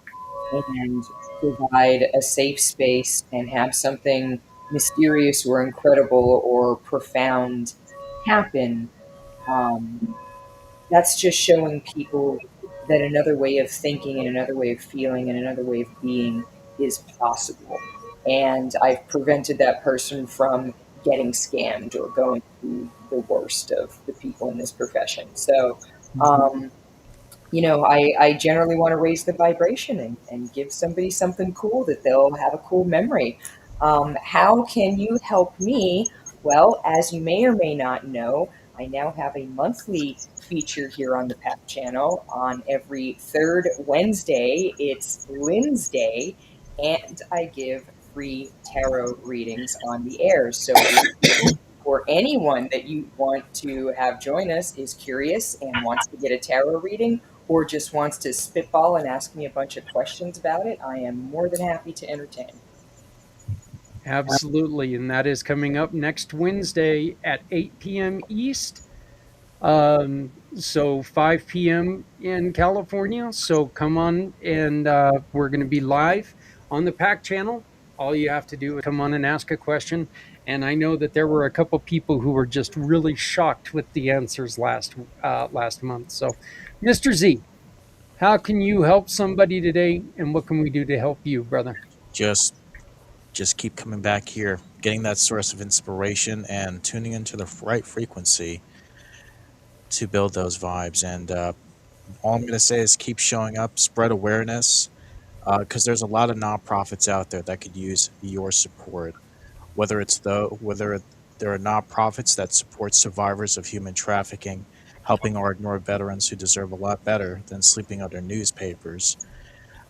and provide a safe space and have something mysterious or incredible or profound happen, that's just showing people that another way of thinking and another way of feeling and another way of being is possible. And I've prevented that person from getting scammed or going through the worst of the people in this profession. So, I generally want to raise the vibration and give somebody something cool that they'll have a cool memory. How can you help me? Well, as you may or may not know, I now have a monthly feature here on the PAP channel. On every third Wednesday, it's Lynn's Day, and I give free tarot readings on the air. So for anyone that you want to have join us is curious and wants to get a tarot reading, or just wants to spitball and ask me a bunch of questions about it, I am more than happy to entertain. Absolutely. And that is coming up next Wednesday at 8 p.m. East. So 5 p.m. in California. So come on, and we're going to be live on the PAC channel. All you have to do is come on and ask a question. And I know that there were a couple people who were just really shocked with the answers last month. So, Mr. Z, how can you help somebody today, and what can we do to help you, brother? Just keep coming back here, getting that source of inspiration and tuning into the right frequency to build those vibes. And all I'm going to say is keep showing up, spread awareness, because there's a lot of nonprofits out there that could use your support. Whether there are nonprofits that support survivors of human trafficking, helping our ignored veterans who deserve a lot better than sleeping under newspapers.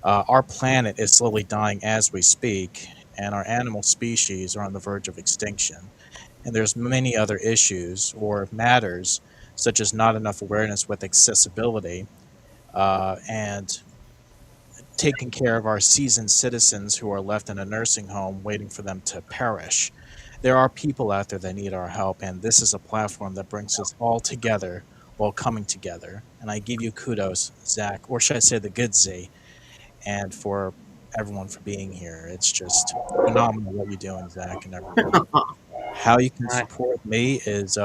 Our planet is slowly dying as we speak, and our animal species are on the verge of extinction. And there's many other issues or matters, such as not enough awareness with accessibility, and taking care of our seasoned citizens who are left in a nursing home waiting for them to perish. There are people out there that need our help, and this is a platform that brings us all together while coming together. And I give you kudos, Zach, or should I say the good Z, and for everyone for being here. It's just phenomenal what you're doing, Zach, and everyone. How you can support me is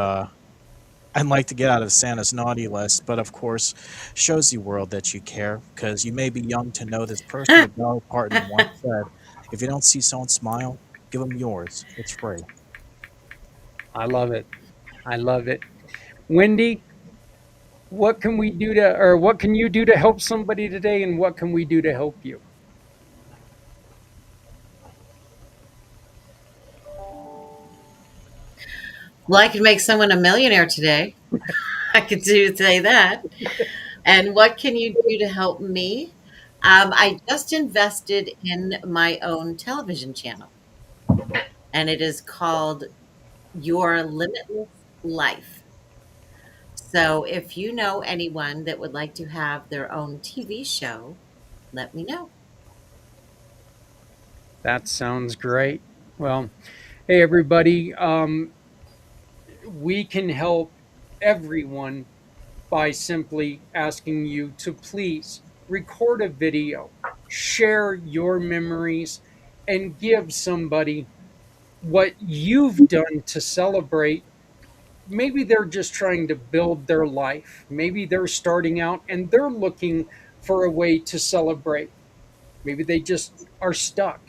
I'd like to get out of Santa's naughty list, but of course, shows the world that you care because you may be young to know this person, but Dolly Parton once said, if you don't see someone smile, give them yours. It's free. I love it. I love it. Wendy, what can we do to, or what can you do to help somebody today, and what can we do to help you? Well, I could make someone a millionaire today. I could say that. And what can you do to help me? I just invested in my own television channel, and it is called Your Limitless Life. So if you know anyone that would like to have their own TV show, let me know. That sounds great. Well, hey, everybody. We can help everyone by simply asking you to please record a video, share your memories, and give somebody what you've done to celebrate. Maybe they're just trying to build their life. Maybe they're starting out and they're looking for a way to celebrate. Maybe they just are stuck.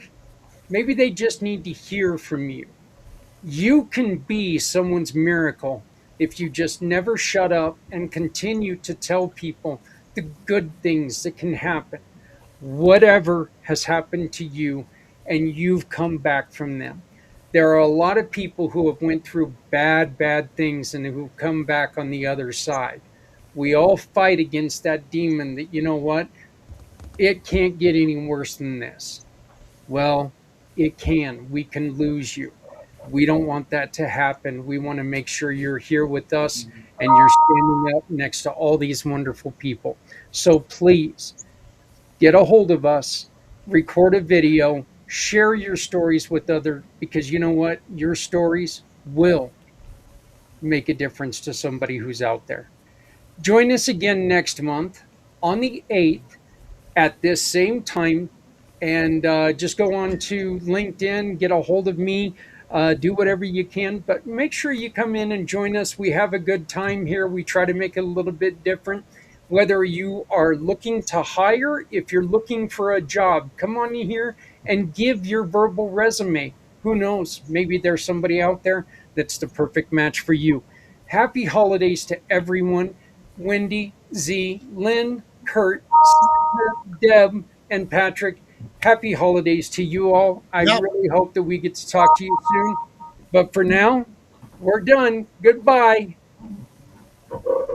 Maybe they just need to hear from you. You can be someone's miracle if you just never shut up and continue to tell people the good things that can happen, whatever has happened to you, and you've come back from them. There are a lot of people who have went through bad things and who come back on the other side. We all fight against that demon that, you know what, it can't get any worse than this. Well, it can. We can lose you. We don't want that to happen. We want to make sure you're here with us and you're standing up next to all these wonderful people. So please get a hold of us, record a video, share your stories with others, because you know what? Your stories will make a difference to somebody who's out there. Join us again next month on the 8th at this same time. And just go on to LinkedIn, get a hold of me, do whatever you can. But make sure you come in and join us. We have a good time here. We try to make it a little bit different. Whether you are looking to hire, if you're looking for a job, come on in here and give your verbal resume. Who knows? Maybe there's somebody out there that's the perfect match for you. Happy holidays to everyone. Wendy, Z, Lynn, Kurt, Deb, and Patrick. Happy holidays to you all. I really hope that we get to talk to you soon. But for now, we're done. Goodbye.